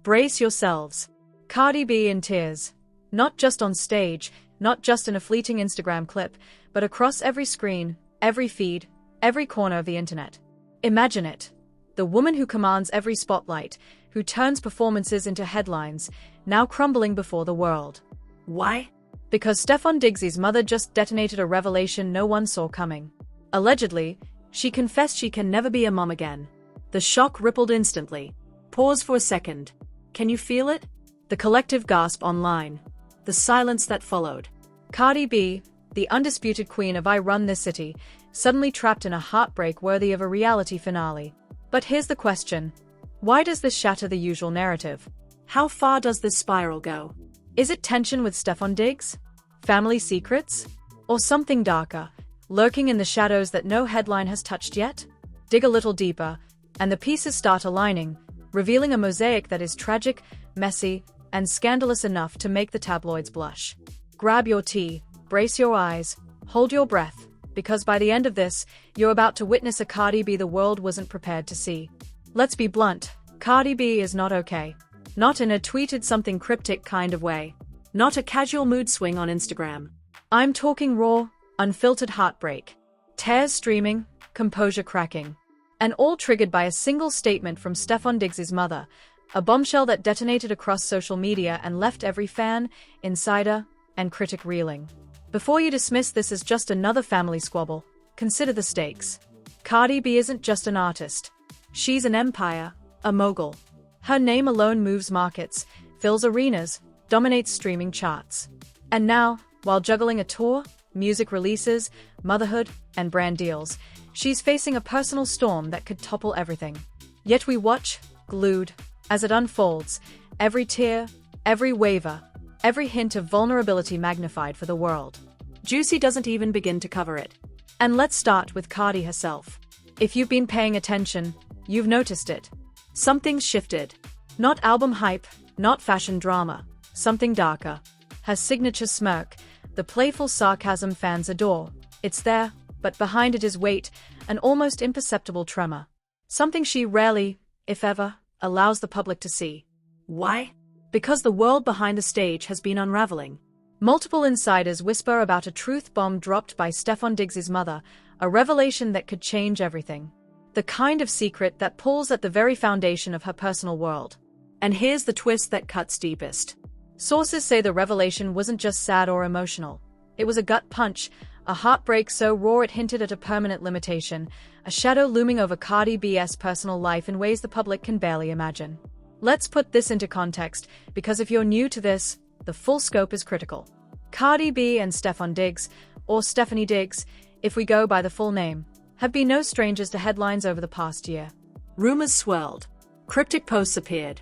Brace yourselves. Cardi B in tears. Not just on stage, not just in a fleeting Instagram clip, but across every screen, every feed, every corner of the internet. Imagine it. The woman who commands every spotlight, who turns performances into headlines, now crumbling before the world. Why? Because Stefon Diggs' mother just detonated a revelation no one saw coming. Allegedly, she confessed she can never be a mom again. The shock rippled instantly. Pause for a second. Can you feel it? The collective gasp online. The silence that followed. Cardi B, the undisputed queen of I Run This City, suddenly trapped in a heartbreak worthy of a reality finale. But here's the question. Why does this shatter the usual narrative? How far does this spiral go? Is it tension with Stefon Diggs? Family secrets? Or something darker, lurking in the shadows that no headline has touched yet? Dig a little deeper, and the pieces start aligning, revealing a mosaic that is tragic, messy, and scandalous enough to make the tabloids blush. Grab your tea, brace your eyes, hold your breath, because by the end of this, you're about to witness a Cardi B the world wasn't prepared to see. Let's be blunt, Cardi B is not okay. Not in a tweeted something cryptic kind of way. Not a casual mood swing on Instagram. I'm talking raw, unfiltered heartbreak. Tears streaming, composure cracking. And all triggered by a single statement from Stefon Diggs' mother, a bombshell that detonated across social media and left every fan, insider, and critic reeling. Before you dismiss this as just another family squabble, consider the stakes. Cardi B isn't just an artist. She's an empire, a mogul. Her name alone moves markets, fills arenas, dominates streaming charts. And now, while juggling a tour, music releases, motherhood, and brand deals, she's facing a personal storm that could topple everything. Yet we watch, glued, as it unfolds, every tear, every waver, every hint of vulnerability magnified for the world. Juicy doesn't even begin to cover it. And let's start with Cardi herself. If you've been paying attention, you've noticed it. Something's shifted. Not album hype, not fashion drama, something darker. Her signature smirk, the playful sarcasm fans adore. It's there, but behind it is weight, an almost imperceptible tremor. Something she rarely, if ever, allows the public to see. Why? Because the world behind the stage has been unraveling. Multiple insiders whisper about a truth bomb dropped by Stefon Diggs' mother, a revelation that could change everything. The kind of secret that pulls at the very foundation of her personal world. And here's the twist that cuts deepest. Sources say the revelation wasn't just sad or emotional. It was a gut punch, a heartbreak so raw it hinted at a permanent limitation, a shadow looming over Cardi B's personal life in ways the public can barely imagine. Let's put this into context, because if you're new to this, the full scope is critical. Cardi B and Stefon Diggs, or Stephanie Diggs, if we go by the full name, have been no strangers to headlines over the past year. Rumors swirled. Cryptic posts appeared.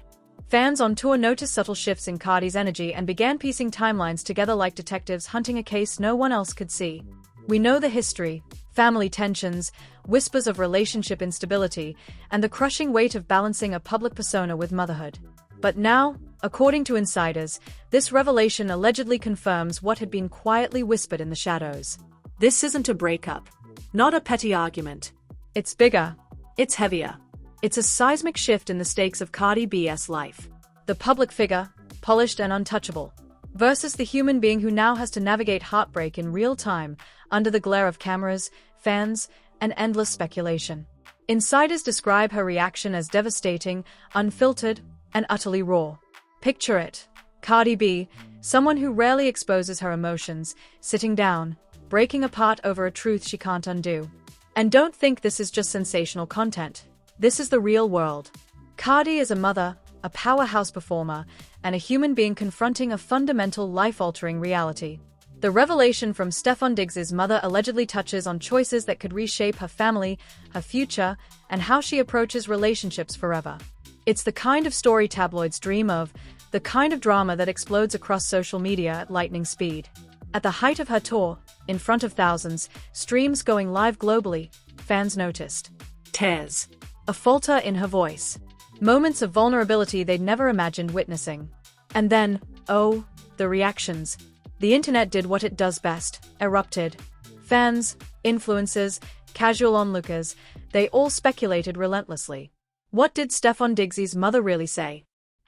Fans on tour noticed subtle shifts in Cardi's energy and began piecing timelines together like detectives hunting a case no one else could see. We know the history, family tensions, whispers of relationship instability, and the crushing weight of balancing a public persona with motherhood. But now, according to insiders, this revelation allegedly confirms what had been quietly whispered in the shadows. This isn't a breakup. Not a petty argument. It's bigger. It's heavier. It's a seismic shift in the stakes of Cardi B's life. The public figure, polished and untouchable, versus the human being who now has to navigate heartbreak in real time, under the glare of cameras, fans, and endless speculation. Insiders describe her reaction as devastating, unfiltered, and utterly raw. Picture it. Cardi B, someone who rarely exposes her emotions, sitting down, breaking apart over a truth she can't undo. And don't think this is just sensational content. This is the real world. Cardi is a mother, a powerhouse performer, and a human being confronting a fundamental life-altering reality. The revelation from Stefon Diggs' mother allegedly touches on choices that could reshape her family, her future, and how she approaches relationships forever. It's the kind of story tabloids dream of, the kind of drama that explodes across social media at lightning speed. At the height of her tour, in front of thousands, streams going live globally, fans noticed tears, a falter in her voice, moments of vulnerability they'd never imagined witnessing. And then, oh, the reactions. The internet did what it does best, erupted. Fans, influencers, casual onlookers, they all speculated relentlessly. What did Stefon Diggs' mother really say?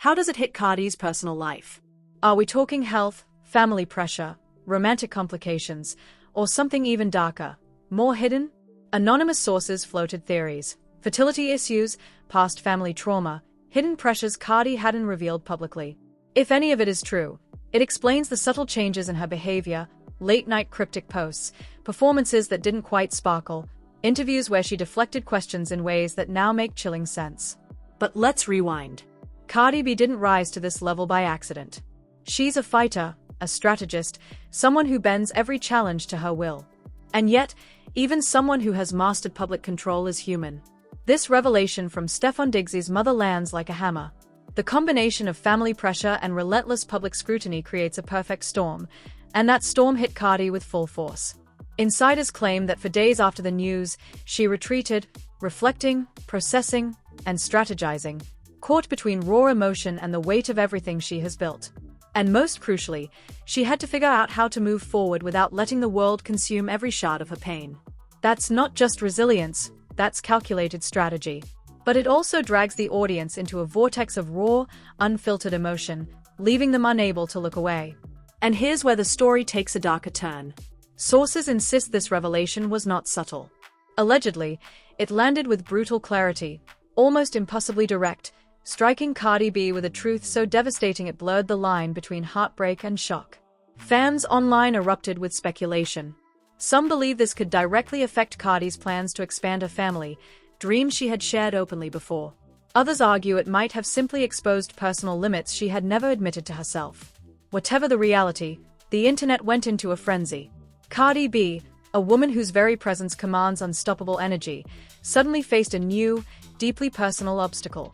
How does it hit Cardi's personal life? Are we talking health, family pressure, romantic complications, or something even darker, more hidden? Anonymous sources floated theories. Fertility issues, past family trauma, hidden pressures Cardi hadn't revealed publicly. If any of it is true, it explains the subtle changes in her behavior, late-night cryptic posts, performances that didn't quite sparkle, interviews where she deflected questions in ways that now make chilling sense. But let's rewind. Cardi B didn't rise to this level by accident. She's a fighter, a strategist, someone who bends every challenge to her will. And yet, even someone who has mastered public control is human. This revelation from Stefon Diggs' mother lands like a hammer. The combination of family pressure and relentless public scrutiny creates a perfect storm, and that storm hit Cardi with full force. Insiders claim that for days after the news, she retreated, reflecting, processing, and strategizing, caught between raw emotion and the weight of everything she has built. And most crucially, she had to figure out how to move forward without letting the world consume every shard of her pain. That's not just resilience, that's calculated strategy. But it also drags the audience into a vortex of raw, unfiltered emotion, leaving them unable to look away. And here's where the story takes a darker turn. Sources insist this revelation was not subtle. Allegedly, it landed with brutal clarity, almost impossibly direct, striking Cardi B with a truth so devastating it blurred the line between heartbreak and shock. Fans online erupted with speculation. Some believe this could directly affect Cardi's plans to expand her family, dreams she had shared openly before. Others argue it might have simply exposed personal limits she had never admitted to herself. Whatever the reality, the internet went into a frenzy. Cardi B, a woman whose very presence commands unstoppable energy, suddenly faced a new, deeply personal obstacle.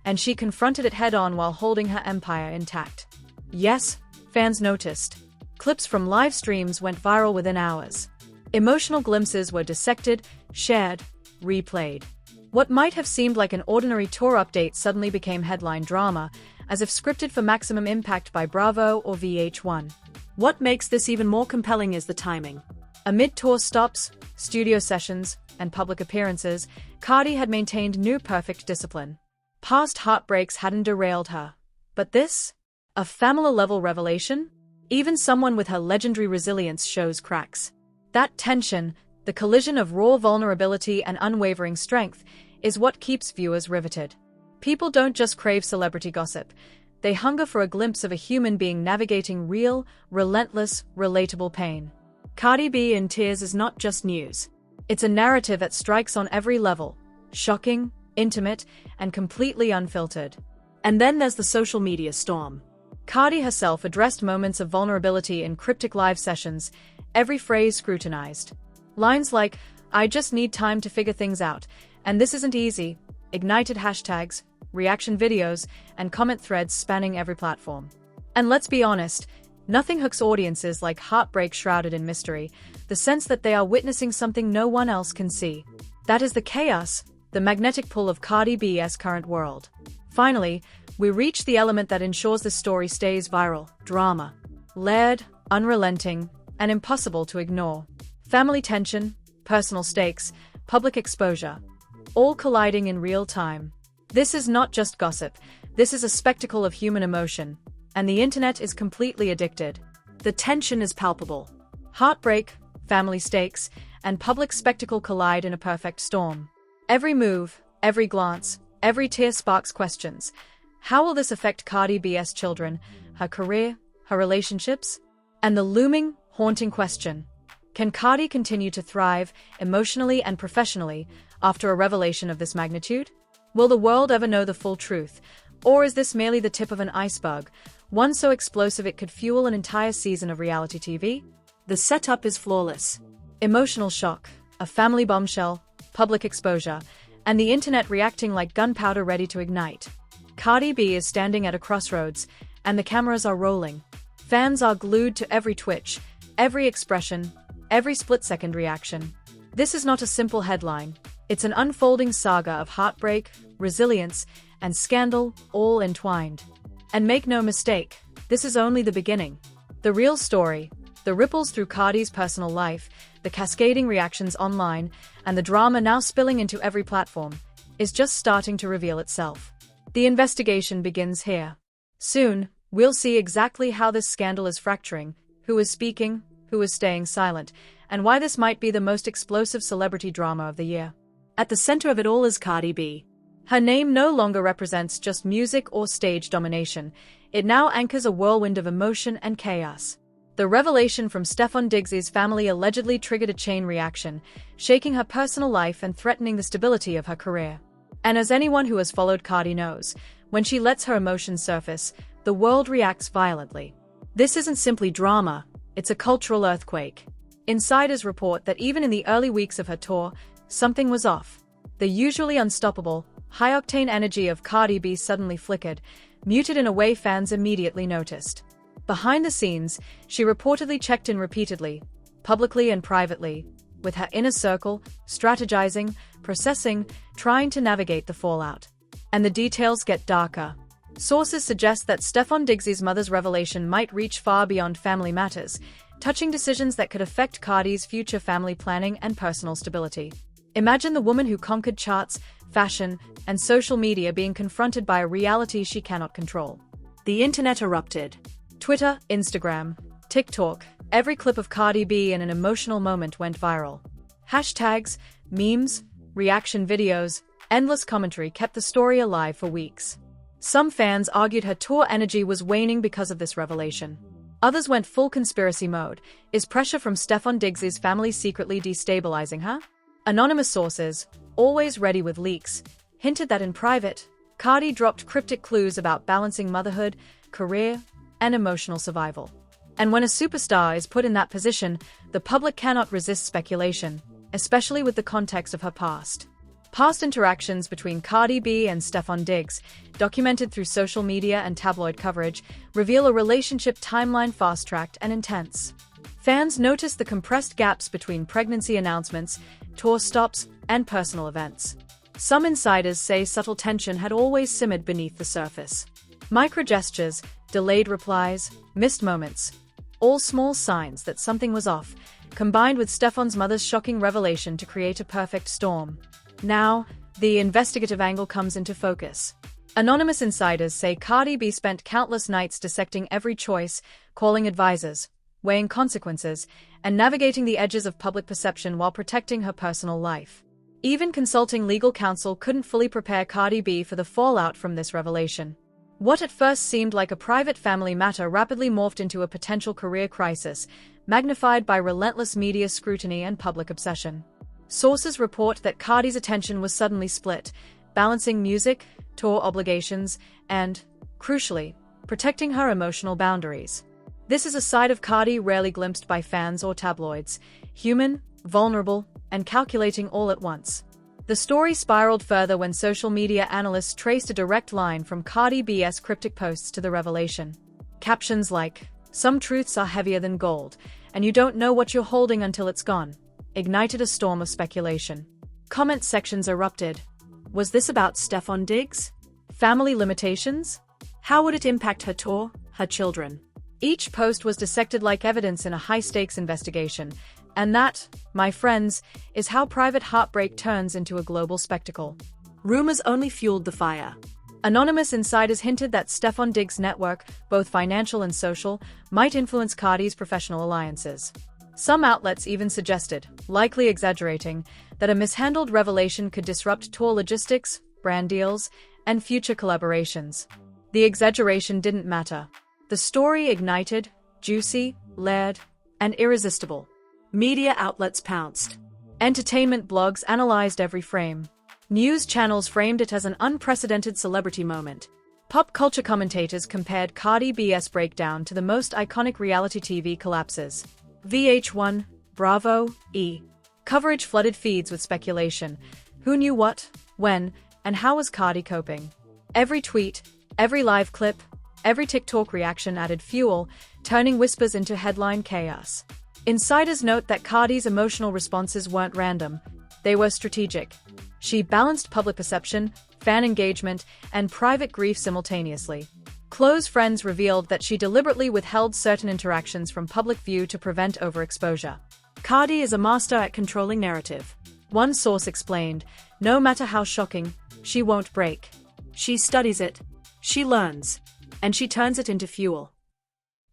And she confronted it head-on while holding her empire intact. Yes, fans noticed. Clips from live streams went viral within hours. Emotional glimpses were dissected, shared, replayed. What might have seemed like an ordinary tour update suddenly became headline drama, as if scripted for maximum impact by Bravo or VH1. What makes this even more compelling is the timing. Amid tour stops, studio sessions, and public appearances, Cardi had maintained near-perfect discipline. Past heartbreaks hadn't derailed her. But this? A family-level revelation? Even someone with her legendary resilience shows cracks. That tension, the collision of raw vulnerability and unwavering strength, is what keeps viewers riveted. People don't just crave celebrity gossip. They hunger for a glimpse of a human being navigating real, relentless, relatable pain. Cardi B in tears is not just news. It's a narrative that strikes on every level. Shocking, intimate, and completely unfiltered. And then there's the social media storm. Cardi herself addressed moments of vulnerability in cryptic live sessions, every phrase scrutinized. Lines like, "I just need time to figure things out, and this isn't easy," ignited hashtags, reaction videos, and comment threads spanning every platform. And let's be honest, nothing hooks audiences like heartbreak shrouded in mystery, the sense that they are witnessing something no one else can see. That is the chaos, the magnetic pull of Cardi B's current world. Finally, we reach the element that ensures the story stays viral: drama. Layered, unrelenting, and impossible to ignore. Family tension, personal stakes, public exposure, all colliding in real time. This is not just gossip, this is a spectacle of human emotion, and the internet is completely addicted. The tension is palpable. Heartbreak, family stakes, and public spectacle collide in a perfect storm. Every move, every glance, every tear sparks questions. How will this affect Cardi B's children, her career, her relationships? And the looming, haunting question: can Cardi continue to thrive, emotionally and professionally, after a revelation of this magnitude? Will the world ever know the full truth? Or is this merely the tip of an iceberg, one so explosive it could fuel an entire season of reality TV? The setup is flawless. Emotional shock, a family bombshell, public exposure, and the internet reacting like gunpowder ready to ignite. Cardi B is standing at a crossroads, and the cameras are rolling. Fans are glued to every twitch, every expression, every split-second reaction. This is not a simple headline. It's an unfolding saga of heartbreak, resilience, and scandal, all entwined. And make no mistake, this is only the beginning. The real story, the ripples through Cardi's personal life, the cascading reactions online, and the drama now spilling into every platform, is just starting to reveal itself. The investigation begins here. Soon, we'll see exactly how this scandal is fracturing, who is speaking, who is staying silent, and why this might be the most explosive celebrity drama of the year. At the center of it all is Cardi B. Her name no longer represents just music or stage domination, it now anchors a whirlwind of emotion and chaos. The revelation from Stefon Diggs' family allegedly triggered a chain reaction, shaking her personal life and threatening the stability of her career. And as anyone who has followed Cardi knows, when she lets her emotions surface, the world reacts violently. This isn't simply drama, it's a cultural earthquake. Insiders report that even in the early weeks of her tour, something was off. The usually unstoppable, high-octane energy of Cardi B suddenly flickered, muted in a way fans immediately noticed. Behind the scenes, she reportedly checked in repeatedly, publicly and privately, with her inner circle, strategizing, processing, trying to navigate the fallout. And the details get darker. Sources suggest that Stefon Diggs' mother's revelation might reach far beyond family matters, touching decisions that could affect Cardi's future family planning and personal stability. Imagine the woman who conquered charts, fashion, and social media being confronted by a reality she cannot control. The internet erupted. Twitter, Instagram, TikTok, every clip of Cardi B in an emotional moment went viral. Hashtags, memes, reaction videos, endless commentary kept the story alive for weeks. Some fans argued her tour energy was waning because of this revelation. Others went full conspiracy mode. Is pressure from Stefon Diggs' family secretly destabilizing her? Anonymous sources, always ready with leaks, hinted that in private, Cardi dropped cryptic clues about balancing motherhood, career, and emotional survival. And when a superstar is put in that position, the public cannot resist speculation, especially with the context of her past. Past interactions between Cardi B and Stefon Diggs, documented through social media and tabloid coverage, reveal a relationship timeline fast-tracked and intense. Fans noticed the compressed gaps between pregnancy announcements, tour stops, and personal events. Some insiders say subtle tension had always simmered beneath the surface. Micro-gestures, delayed replies, missed moments, all small signs that something was off, combined with Stefon's mother's shocking revelation to create a perfect storm. Now, the investigative angle comes into focus. Anonymous insiders say Cardi B spent countless nights dissecting every choice, calling advisors, weighing consequences, and navigating the edges of public perception while protecting her personal life. Even consulting legal counsel couldn't fully prepare Cardi B for the fallout from this revelation. What at first seemed like a private family matter rapidly morphed into a potential career crisis, magnified by relentless media scrutiny and public obsession. Sources report that Cardi's attention was suddenly split, balancing music, tour obligations, and, crucially, protecting her emotional boundaries. This is a side of Cardi rarely glimpsed by fans or tabloids, human, vulnerable, and calculating all at once. The story spiraled further when social media analysts traced a direct line from Cardi B's cryptic posts to the revelation. Captions like, "Some truths are heavier than gold, and you don't know what you're holding until it's gone," ignited a storm of speculation. Comment sections erupted. Was this about Stefon Diggs? Family limitations? How would it impact her tour, her children? Each post was dissected like evidence in a high-stakes investigation, and that, my friends, is how private heartbreak turns into a global spectacle. Rumors only fueled the fire. Anonymous insiders hinted that Stefon Diggs' network, both financial and social, might influence Cardi's professional alliances. Some outlets even suggested, likely exaggerating, that a mishandled revelation could disrupt tour logistics, brand deals, and future collaborations. The exaggeration didn't matter. The story ignited, juicy, layered, and irresistible. Media outlets pounced. Entertainment blogs analyzed every frame. News channels framed it as an unprecedented celebrity moment. Pop culture commentators compared Cardi B's breakdown to the most iconic reality TV collapses. VH1, Bravo, E! Coverage flooded feeds with speculation. Who knew what, when, and how was Cardi coping? Every tweet, every live clip, every TikTok reaction added fuel, turning whispers into headline chaos. Insiders note that Cardi's emotional responses weren't random, they were strategic. She balanced public perception, fan engagement, and private grief simultaneously. Close friends revealed that she deliberately withheld certain interactions from public view to prevent overexposure. Cardi is a master at controlling narrative. One source explained, no matter how shocking, she won't break. She studies it, she learns, and she turns it into fuel.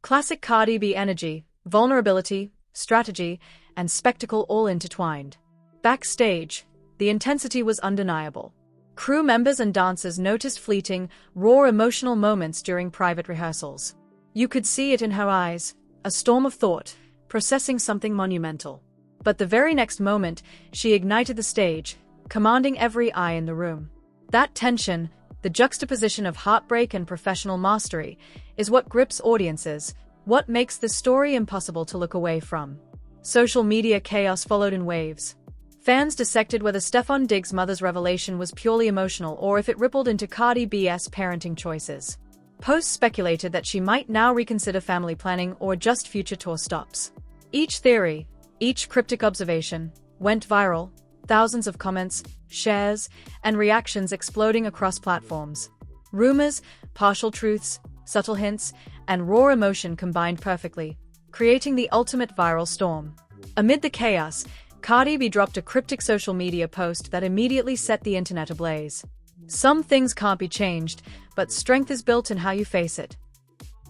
Classic Cardi B energy, vulnerability, strategy, and spectacle all intertwined. Backstage, the intensity was undeniable. Crew members and dancers noticed fleeting, raw emotional moments during private rehearsals. You could see it in her eyes, a storm of thought, processing something monumental. But the very next moment, she ignited the stage, commanding every eye in the room. That tension, the juxtaposition of heartbreak and professional mastery, is what grips audiences, what makes this story impossible to look away from. Social media chaos followed in waves. Fans dissected whether Stefon Diggs' mother's revelation was purely emotional or if it rippled into Cardi B's parenting choices. Posts speculated that she might now reconsider family planning or just future tour stops. Each theory, each cryptic observation, went viral, thousands of comments, shares, and reactions exploding across platforms. Rumors, partial truths, subtle hints, and raw emotion combined perfectly, creating the ultimate viral storm. Amid the chaos, Cardi B dropped a cryptic social media post that immediately set the internet ablaze. Some things can't be changed, but strength is built in how you face it.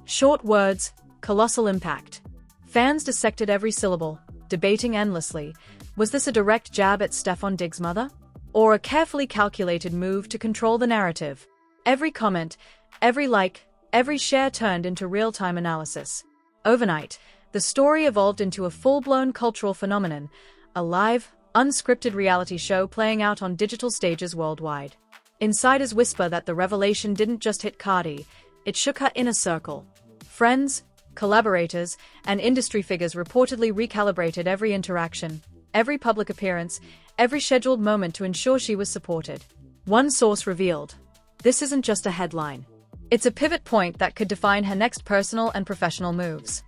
Short words, colossal impact. Fans dissected every syllable, debating endlessly. Was this a direct jab at Stefon Diggs' mother? Or a carefully calculated move to control the narrative? Every comment, every like, every share turned into real-time analysis. Overnight, the story evolved into a full-blown cultural phenomenon, a live, unscripted reality show playing out on digital stages worldwide. Insiders whisper that the revelation didn't just hit Cardi, it shook her inner circle. Friends, collaborators, and industry figures reportedly recalibrated every interaction, every public appearance, every scheduled moment to ensure she was supported. One source revealed, "This isn't just a headline. It's a pivot point that could define her next personal and professional moves."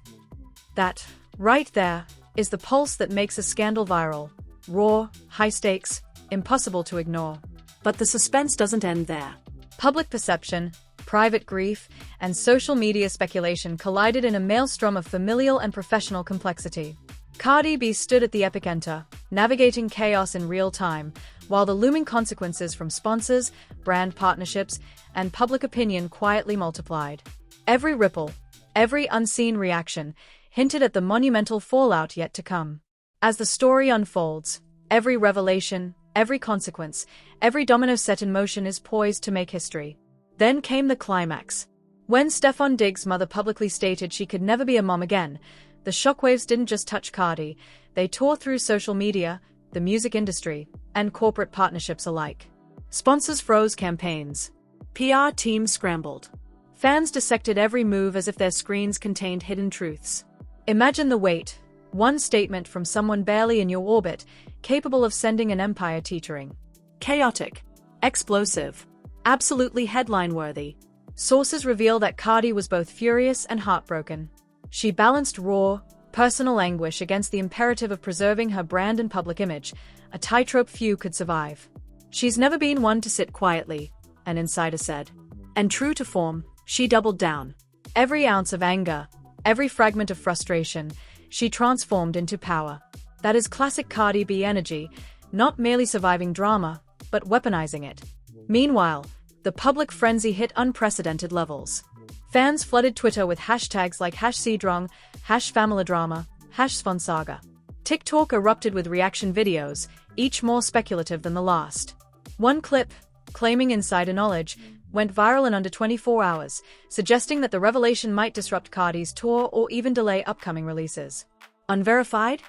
That, right there, is the pulse that makes a scandal viral. Raw, high stakes, impossible to ignore. But the suspense doesn't end there. Public perception, private grief, and social media speculation collided in a maelstrom of familial and professional complexity. Cardi B stood at the epicenter, navigating chaos in real time, while the looming consequences from sponsors, brand partnerships, and public opinion quietly multiplied. Every ripple, every unseen reaction, hinted at the monumental fallout yet to come. As the story unfolds, every revelation, every consequence, every domino set in motion is poised to make history. Then came the climax. When Stefon Diggs' mother publicly stated she could never be a mom again, the shockwaves didn't just touch Cardi, they tore through social media, the music industry, and corporate partnerships alike. Sponsors froze campaigns. PR teams scrambled. Fans dissected every move as if their screens contained hidden truths. Imagine the weight, one statement from someone barely in your orbit, capable of sending an empire teetering. Chaotic. Explosive. Absolutely headline-worthy. Sources reveal that Cardi was both furious and heartbroken. She balanced raw, personal anguish against the imperative of preserving her brand and public image, a tightrope few could survive. She's never been one to sit quietly, an insider said. And true to form, she doubled down. Every ounce of anger, every fragment of frustration, she transformed into power. That is classic Cardi B energy, not merely surviving drama, but weaponizing it. Meanwhile, the public frenzy hit unprecedented levels. Fans flooded Twitter with hashtags like #CDrong, #FamilyDrama, #SponSaga. TikTok erupted with reaction videos, each more speculative than the last. One clip, claiming insider knowledge, went viral in under 24 hours, suggesting that the revelation might disrupt Cardi's tour or even delay upcoming releases. Unverified?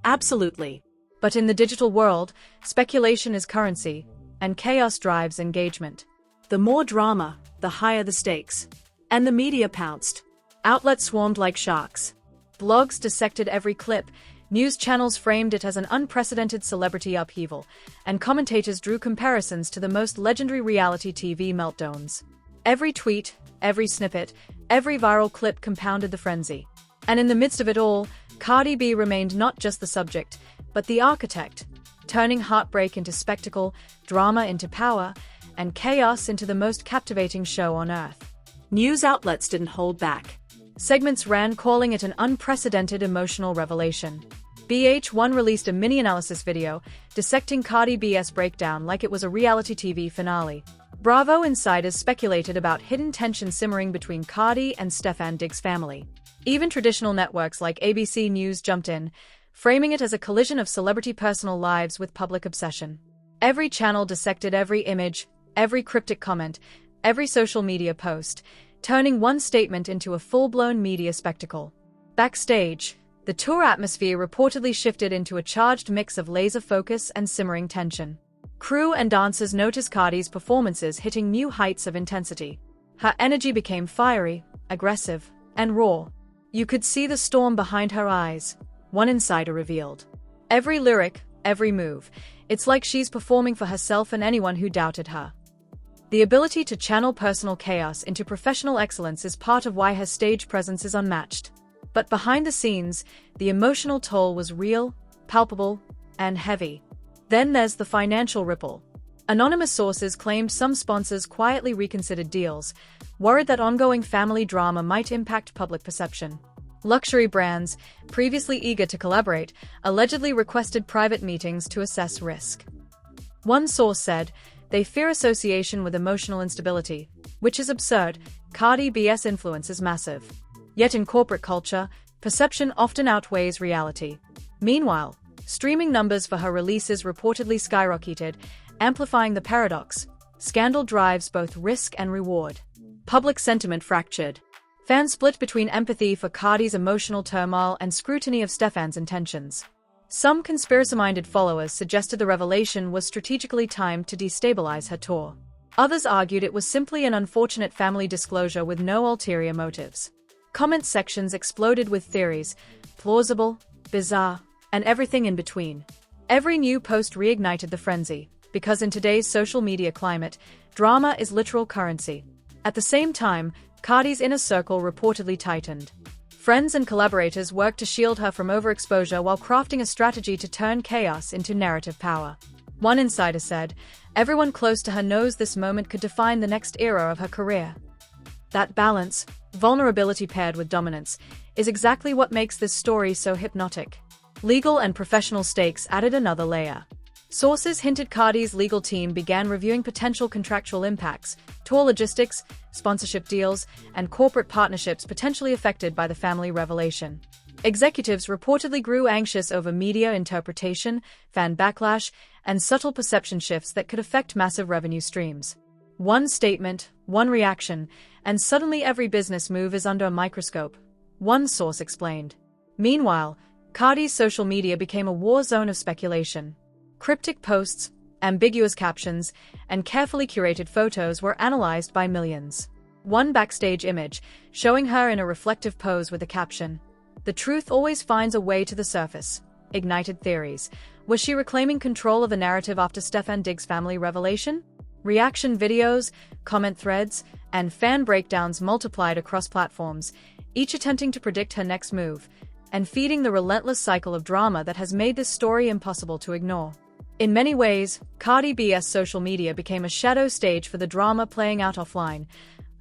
Absolutely. But in the digital world, speculation is currency, and chaos drives engagement. The more drama, the higher the stakes. And the media pounced. Outlets swarmed like sharks. Blogs dissected every clip, news channels framed it as an unprecedented celebrity upheaval, and commentators drew comparisons to the most legendary reality TV meltdowns. Every tweet, every snippet, every viral clip compounded the frenzy. And in the midst of it all, Cardi B remained not just the subject, but the architect, turning heartbreak into spectacle, drama into power, and chaos into the most captivating show on earth. News outlets didn't hold back. Segments ran calling it an unprecedented emotional revelation. BH1 released a mini-analysis video, dissecting Cardi B's breakdown like it was a reality TV finale. Bravo insiders speculated about hidden tension simmering between Cardi and Stefon Diggs' family. Even traditional networks like ABC News jumped in, framing it as a collision of celebrity personal lives with public obsession. Every channel dissected every image, every cryptic comment, every social media post, turning one statement into a full-blown media spectacle. Backstage, the tour atmosphere reportedly shifted into a charged mix of laser focus and simmering tension. Crew and dancers noticed Cardi's performances hitting new heights of intensity. Her energy became fiery, aggressive, and raw. You could see the storm behind her eyes, one insider revealed. Every lyric, every move, it's like she's performing for herself and anyone who doubted her. The ability to channel personal chaos into professional excellence is part of why her stage presence is unmatched. But behind the scenes, the emotional toll was real, palpable, and heavy. Then there's the financial ripple. Anonymous sources claimed some sponsors quietly reconsidered deals, worried that ongoing family drama might impact public perception. Luxury brands, previously eager to collaborate, allegedly requested private meetings to assess risk. One source said, they fear association with emotional instability, which is absurd. Cardi B's influence is massive. Yet in corporate culture, perception often outweighs reality. Meanwhile, streaming numbers for her releases reportedly skyrocketed, amplifying the paradox. Scandal drives both risk and reward. Public sentiment fractured. Fans split between empathy for Cardi's emotional turmoil and scrutiny of Stefon's intentions. Some conspiracy-minded followers suggested the revelation was strategically timed to destabilize her tour. Others argued it was simply an unfortunate family disclosure with no ulterior motives. Comment sections exploded with theories, plausible, bizarre, and everything in between. Every new post reignited the frenzy, because in today's social media climate, drama is literal currency. At the same time, Cardi's inner circle reportedly tightened. Friends and collaborators worked to shield her from overexposure while crafting a strategy to turn chaos into narrative power. One insider said, everyone close to her knows this moment could define the next era of her career. That balance, vulnerability paired with dominance, is exactly what makes this story so hypnotic. Legal and professional stakes added another layer. Sources hinted Cardi's legal team began reviewing potential contractual impacts, tour logistics, sponsorship deals, and corporate partnerships potentially affected by the family revelation. Executives reportedly grew anxious over media interpretation, fan backlash, and subtle perception shifts that could affect massive revenue streams. One statement, one reaction, and suddenly every business move is under a microscope, one source explained. Meanwhile, Cardi's social media became a war zone of speculation. Cryptic posts, ambiguous captions, and carefully curated photos were analyzed by millions. One backstage image, showing her in a reflective pose with a caption, "The truth always finds a way to the surface," ignited theories. Was she reclaiming control of the narrative after Stefon Diggs' family revelation? Reaction videos, comment threads, and fan breakdowns multiplied across platforms, each attempting to predict her next move, and feeding the relentless cycle of drama that has made this story impossible to ignore. In many ways, Cardi B's social media became a shadow stage for the drama playing out offline,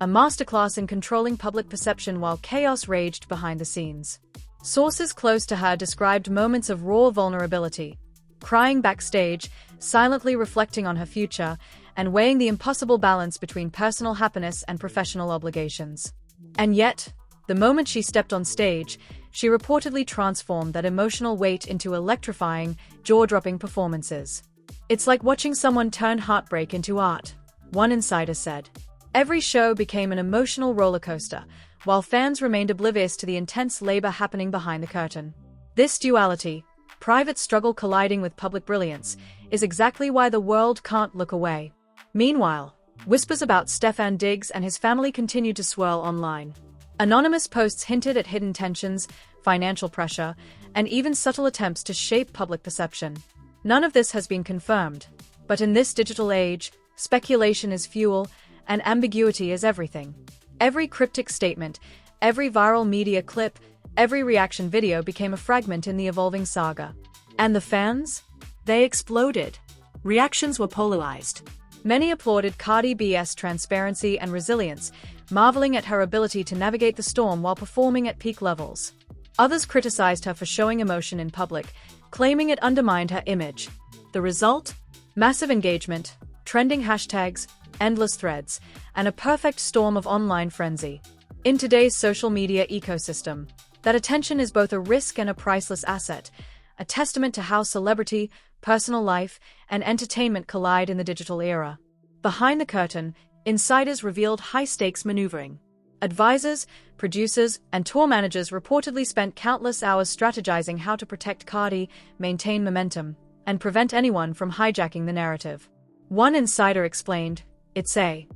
a masterclass in controlling public perception while chaos raged behind the scenes. Sources close to her described moments of raw vulnerability, crying backstage, silently reflecting on her future, and weighing the impossible balance between personal happiness and professional obligations. And yet, the moment she stepped on stage, she reportedly transformed that emotional weight into electrifying, jaw-dropping performances. It's like watching someone turn heartbreak into art, one insider said. Every show became an emotional roller coaster, while fans remained oblivious to the intense labor happening behind the curtain. This duality, private struggle colliding with public brilliance, is exactly why the world can't look away. Meanwhile, whispers about Stefon Diggs and his family continued to swirl online. Anonymous posts hinted at hidden tensions, financial pressure, and even subtle attempts to shape public perception. None of this has been confirmed, but in this digital age, speculation is fuel, and ambiguity is everything. Every cryptic statement, every viral media clip, every reaction video became a fragment in the evolving saga. And the fans? They exploded. Reactions were polarized. Many applauded Cardi B's transparency and resilience, marveling at her ability to navigate the storm while performing at peak levels. Others criticized her for showing emotion in public, claiming it undermined her image. The result? Massive engagement, trending hashtags, endless threads, and a perfect storm of online frenzy. In today's social media ecosystem, that attention is both a risk and a priceless asset, a testament to how celebrity, personal life, and entertainment collide in the digital era. Behind the curtain, insiders revealed high-stakes maneuvering. Advisors, producers, and tour managers reportedly spent countless hours strategizing how to protect Cardi, maintain momentum, and prevent anyone from hijacking the narrative. One insider explained, "It's a